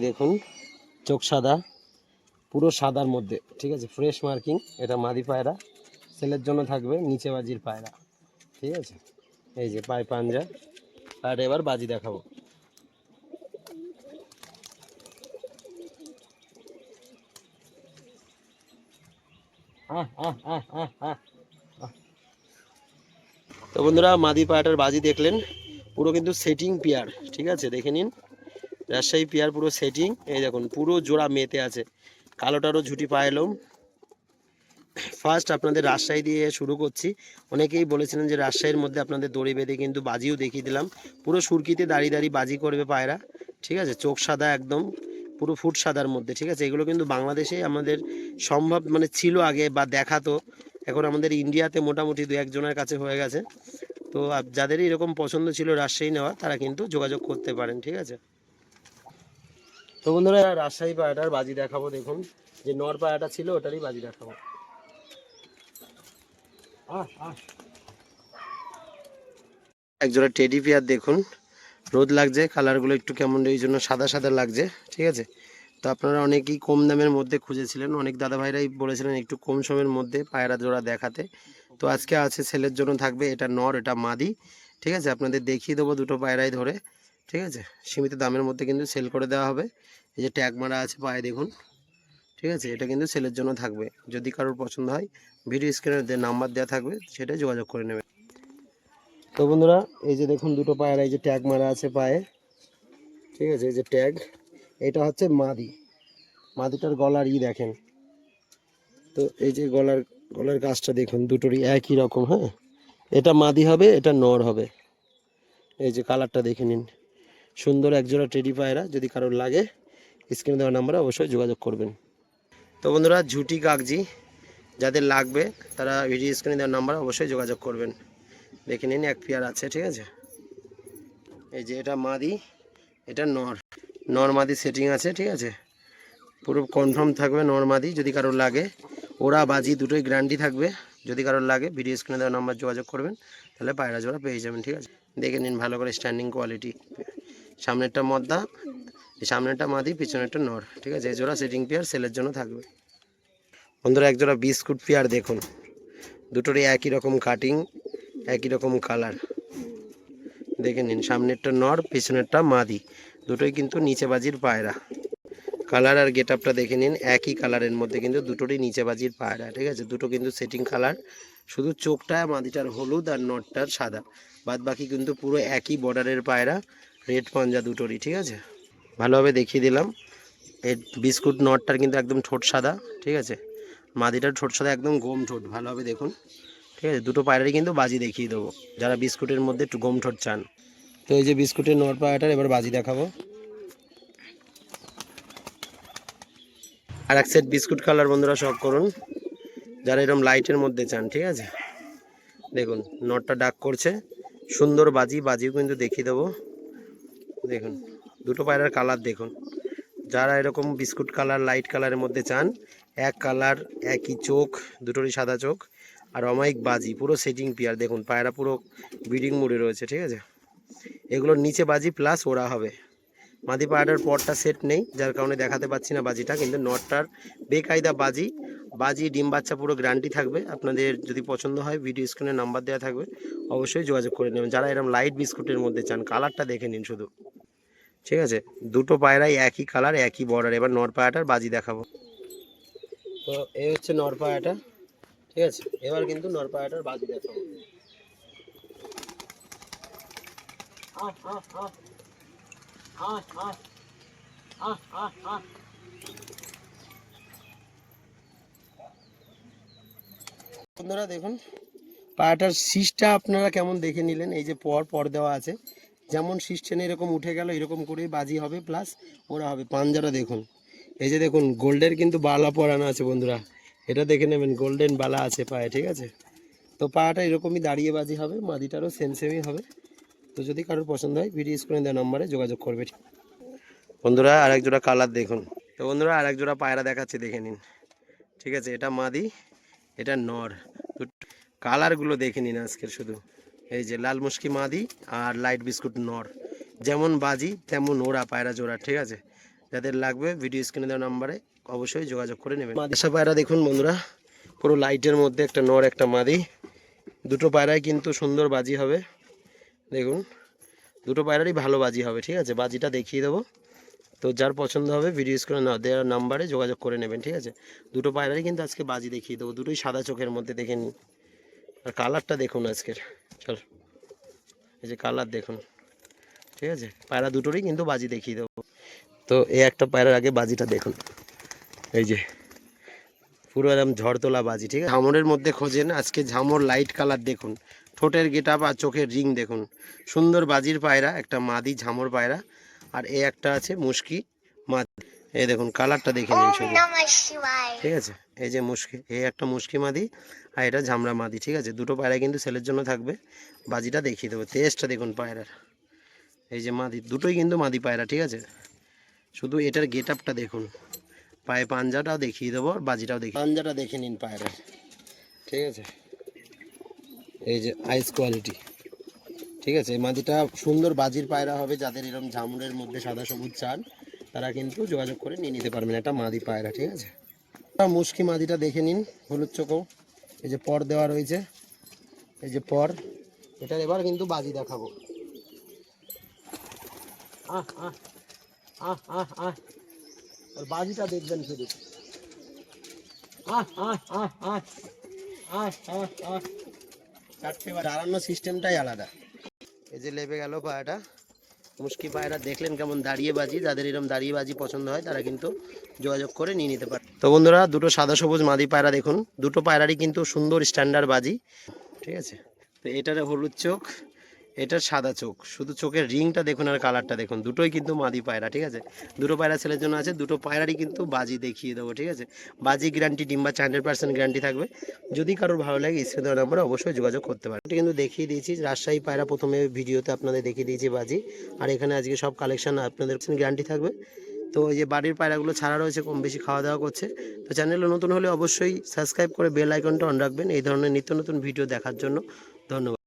দেখুন চোখ সাদা, পুরো সাদার মধ্যে, ঠিক আছে, ফ্রেশ মার্কিং। এটা মাদি পায়রা, সেলের জন্য থাকবে, নিচে বাজির পায়রা, ঠিক আছে। এই যে পায়ে পাঞ্জা। আর এবার বাজি দেখাবো। তো বন্ধুরা, মাদি পায়রাটার বাজি দেখলেন, পুরো কিন্তু সেটিং পেয়ার, ঠিক আছে, দেখে নিন। রাজশাহী পেয়ার পুরো সেটিং। এই দেখুন পুরো জোড়া মেতে আছে, কালোটারও ঝুটি পায়লম। ফার্স্ট আপনাদের রাজশাহী দিয়ে শুরু করছি। অনেকেই বলেছিলেন যে রাজশাহীর মধ্যে আপনাদের দড়ি বেঁধে কিন্তু বাজিও দেখিয়ে দিলাম। পুরো সুরকিতে দাঁড়িয়ে দাঁড়িয়ে বাজি করবে পায়রা, ঠিক আছে। চোখ সাদা একদম, পুরো ফুট সাদার মধ্যে, ঠিক আছে। এগুলো কিন্তু বাংলাদেশে আমাদের সম্ভব মানে ছিল আগে বা দেখাতো, এখন আমাদের ইন্ডিয়াতে মোটামুটি দু একজনের কাছে হয়ে গেছে। তো যাদেরই এরকম পছন্দ ছিল রাজশাহী নেওয়া, তারা কিন্তু যোগাযোগ করতে পারেন, ঠিক আছে। তো বন্ধুরা, রাজশাহী পায়রাটার বাজি দেখাবো। দেখুন যে নর পায়রাটা ছিল ওটারই বাজি দেখাবো। একজোড়া টেডি পেয়ার দেখুন, রোদ লাগছে, কালারগুলো একটু কেমন এই জন্য সাদা সাদা লাগছে, ঠিক আছে। তো আপনারা অনেকেই কম দামের মধ্যে খুঁজেছিলেন, অনেক দাদা ভাইরাই বলেছিলেন একটু কম সময়ের মধ্যে পায়রা জোড়া দেখাতে। তো আজকে আছে, সেলের জন্য থাকবে। এটা নর, এটা মাদি, ঠিক আছে। আপনাদের দেখিয়ে দেবো দুটো পায়রাই ধরে, ঠিক আছে। সীমিত দামের মধ্যে কিন্তু সেল করে দেওয়া হবে। এই যে ট্যাগ মারা আছে পায়ে দেখুন, ঠিক আছে। এটা কিন্তু সেলের জন্য থাকবে। যদি কারোর পছন্দ হয়, ভিডিও স্ক্রিনে নাম্বার দেওয়া থাকবে, সেটাই যোগাযোগ করে নেবেন। তো বন্ধুরা, এই যে দেখুন দুটো পায়রা, এই যে ট্যাগ মারা আছে পায়ে, ঠিক আছে। এই যে ট্যাগ, এটা হচ্ছে মাদি। মাদিটার গলার দেখেন। তো এই যে গলার গলার কাজটা দেখুন, দুটোরই একই রকম। হ্যাঁ, এটা মাদি হবে, এটা নর হবে। এই যে কালারটা দেখে নিন, সুন্দর একজোড়া টেডি পায়রা। যদি কারোর লাগে, স্ক্রিনে দেওয়া নাম্বারে অবশ্যই যোগাযোগ করবেন। তো বন্ধুরা, ঝুটি কাগজি যাদের লাগবে, তারা ভিডিও স্ক্রিনে দেওয়া নাম্বারে অবশ্যই যোগাযোগ করবেন। দেখে নিন, এক পেয়ার আছে, ঠিক আছে। এই যে এটা মাদি, এটা নর। নর মাদি সেটিং আছে, ঠিক আছে। পুরো কনফার্ম থাকবে নর মাদি। যদি কারোর লাগে, ওরা বাজি দুটোই গ্যারান্টি থাকবে। যদি কারোর লাগে, ভিডিও স্ক্রিনে দেওয়া নাম্বার যোগাযোগ করবেন, তাহলে পায়রা জোড়া পেয়ে যাবেন, ঠিক আছে। দেখে নিন ভালো করে, স্ট্যান্ডিং কোয়ালিটি। সামনেরটা মদ্দা, সামনেরটা মাদি, পিছনেরটা নর, ঠিক আছে। এই জোড়া সেটিং পেয়ার সেলের জন্য থাকবে। বন্ধুরা, এক জোড়া বিস্কুট পেয়ার দেখুন, দুটোরই একই রকম কাটিং, একই রকম কালার। দেখে নিন, সামনেরটা নর, পিছনেরটা মাদি, দুটোই কিন্তু নিচে বাজির পায়রা। কালার আর গেট আপটা দেখে নিন, একই কালারের মধ্যে কিন্তু দুটোরই নিচে বাজির পায়রা, ঠিক আছে। দুটো কিন্তু সেটিং কালার, শুধু চোখটা মাদিটার হলুদ আর নটটার সাদা, বাদ বাকি কিন্তু পুরো একই বর্ডারের পায়রা। রেড পাঞ্জা দুটোরই, ঠিক আছে। ভালোভাবে দেখিয়ে দিলাম। এই বিস্কুট নটটার কিন্তু একদম ঠোঁট সাদা, ঠিক আছে। মাদিটার ঠোঁট সাদা, একদম গম ঠোঁট। ভালোভাবে দেখুন, ঠিক আছে। দুটো পায়রারই কিন্তু বাজি দেখিয়ে দেবো, যারা বিস্কুটের মধ্যে একটু গম ঠোঁট চান। তো এই যে বিস্কুটের নট পায়রাটার এবার বাজি দেখাবো। আর এক সেট বিস্কুট কালার বন্ধুরা শখ করুন, যারা এরকম লাইটের মধ্যে চান, ঠিক আছে। দেখুন নটটা ডাক করছে, সুন্দর বাজি, বাজিও কিন্তু দেখিয়ে দেবো। দেখুন দুটো পায়রার কালার দেখুন। যারা এরকম বিস্কুট কালার, লাইট কালারের মধ্যে চান, এক কালার, একই চোখ, দুটোরই সাদা চোখ, আর অমায়িক বাজি, পুরো সেটিং পেয়ার। দেখুন পায়রা পুরো ব্রিডিং মুডে রয়েছে, ঠিক আছে। এগুলোর নিচে বাজি প্লাস ওরা হবে। মাদি পায়রাটার পরটা সেট নেই, যার কারণে দেখাতে পাচ্ছি না বাজিটা, কিন্তু নটটার বেকায়দা বাজি। বাজি ডিম বাচ্চা পুরো গ্যারান্টি থাকবে। আপনাদের যদি পছন্দ হয়, ভিডিও স্ক্রিনে নাম্বার দেওয়া থাকবে, অবশ্যই যোগাযোগ করে নেবেন। যারা এরকম লাইট বিস্কুটের মধ্যে চান, কালারটা দেখে নিন শুধু, ঠিক আছে। দুটো পায়রাই একই কালার, একই বর্ডার। এবার নর পায়রাটার বাজি দেখাবো। তো এই হচ্ছে নর পায়রাটা, ঠিক আছে। এবার কিন্তু নর পায়রাটার বাজি দেখাবো। বন্ধুরা দেখুন, পায়রাটার শীষটা আপনারা কেমন দেখে নিলেন। এই যে পর দেওয়া আছে, যেমন শীষ টেনে এরকম উঠে গেল, এরকম করেই বাজি হবে, প্লাস ওরা হবে। পাঞ্জারা দেখুন, এই যে দেখুন গোল্ডের কিন্তু বালা পরানো আছে বন্ধুরা, এটা দেখে নেবেন, গোল্ডেন বালা আছে পায়ে, ঠিক আছে। তো পায়াটা এরকমই দাঁড়িয়ে বাজি হবে, মাদিটারও সেমই হবে। তো যদি কারোর পছন্দ হয়, ভিডিও স্ক্রিনে দেওয়া নম্বরে যোগাযোগ করবে। বন্ধুরা আর এক জোড়া কালার দেখুন। তো বন্ধুরা আর এক জোড়া পায়রা দেখাচ্ছে, দেখে নিন, ঠিক আছে। এটা মাদি, এটা নর। কালারগুলো দেখে নিন আজকের শুধু। এই যে লাল মুশকি মাদি আর লাইট বিস্কুট নর, যেমন বাজি তেমন ওরা পায়রা জোড়া, ঠিক আছে। যাদের লাগবে ভিডিও স্ক্রিনে দেওয়া নাম্বারে অবশ্যই যোগাযোগ করে নেবেন। মাদিসা পায়রা দেখুন বন্ধুরা, পুরো লাইটের মধ্যে একটা নর একটা মাদি, দুটো পায়রাই কিন্তু সুন্দর বাজি হবে। দেখুন দুটো পায়রারই ভালো বাজি হবে, ঠিক আছে। বাজিটা দেখিয়ে দেবো, তো যার পছন্দ হবে ভিডিও স্ক্রিনে না দেওয়ার নাম্বারে যোগাযোগ করে নেবেন, ঠিক আছে। দুটো পায়রারই কিন্তু আজকে বাজি দেখিয়ে দেবো, দুটোই সাদা চোখের মধ্যে দেখে নিন। আর কালারটা দেখুন আজকের, চল এই যে কালার দেখুন, ঠিক আছে। পায়রা দুটোরই কিন্তু বাজি দেখিয়ে দেবো। তো এই একটা পায়রার আগে বাজিটা দেখুন, এই যে পুরো একদম ঝড় তোলা বাজি, ঠিক আছে। ঝামরের মধ্যে খোঁজেন, আজকে ঝামর লাইট কালার দেখুন, ঠোঁটের গেটআপ আর চোখের রিং দেখুন, সুন্দর বাজির পায়রা, একটা মাদি ঝামর পায়রা। আর এ একটা আছে মুশকি মাদি, এই দেখুন কালারটা দেখে নিন শুধু, ঠিক আছে। এই যে মুশকি, এই একটা মুশকি মাদি আর এটা ঝামরা মাদি, ঠিক আছে। দুটো পায়রা কিন্তু সেলের জন্য থাকবে, বাজিটা দেখিয়ে দেবো। তেজটা দেখুন পায়রার, এই যে মাদি, দুটোই কিন্তু মাদি পায়রা, ঠিক আছে। শুধু এটার গেটআপটা দেখুন, পায়ে পাঞ্জাটাও দেখিয়ে দেবো আর বাজিটাও দেখি, পাঞ্জাটা দেখে নিন পায়রার, ঠিক আছে। এই যে আইস কোয়ালিটি, ঠিক আছে। এই মাদিটা সুন্দর বাজির পায়রা হবে, যাদের এরকম ঝামুরের মধ্যে সাদা সবুজ চান তারা কিন্তু যোগাযোগ করে নিয়ে নিতে পারবেন, এটা মাদি পায়রা, ঠিক আছে। মুশকি মাদিটা দেখে নিন, হলুদ চোখও, এই যে পর দেওয়া রয়েছে, এই যে পর, এটার এবার কিন্তু বাজি দেখাবো। আহ আহ আহ আহ আহ আর বাজিটা দেখবেন শুধু, আহ আহ আহ আহ আহ আহ আহ চারটে দাঁড়ানো সিস্টেমটাই আলাদা। এই যে লেবে গেল পায়রাটা, মুশকি পায়রা দেখলেন কেমন দাঁড়িয়ে বাজি, যাদের এরকম দাঁড়িয়ে বাজি পছন্দ হয় তারা কিন্তু যোগাযোগ করে নিয়ে নিতে পারে। তো বন্ধুরা দুটো সাদা সবুজ মাদি পায়রা দেখুন, দুটো পায়রারই কিন্তু সুন্দর স্ট্যান্ডার্ড বাজি, ঠিক আছে। তো এটার হলুদ চোখ, এটার সাদা চোখ, শুধু চোখের রিংটা দেখুন আর কালারটা দেখুন, দুটোই কিন্তু মাদি পায়রা, ঠিক আছে। দুটো পায়রা ছেলের জন্য আছে, দুটো পায়রারই কিন্তু বাজি দেখিয়ে দেবো, ঠিক আছে। বাজি গ্যারান্টি, ডিম্বা 100% গ্যারান্টি থাকবে। যদি কারোর ভালো লাগে স্ক্রিনে দেওয়া নাম্বারে অবশ্যই যোগাযোগ করতে পারেন। এটা কিন্তু দেখিয়ে দিয়েছি রাজশাহী পায়রা, প্রথমে ভিডিওতে আপনাদের দেখিয়ে দিয়েছি বাজি, আর এখানে আজকে সব কালেকশন আপনাদের গ্যারান্টি থাকবে। তো এই যে বাড়ির পায়রাগুলো ছাড়া রয়েছে, কম বেশি খাওয়া দাওয়া করছে। তো চ্যানেলে নতুন হলে অবশ্যই সাবস্ক্রাইব করে বেল আইকনটা অন রাখবেন এই ধরনের নিত্য নতুন ভিডিও দেখার জন্য। ধন্যবাদ।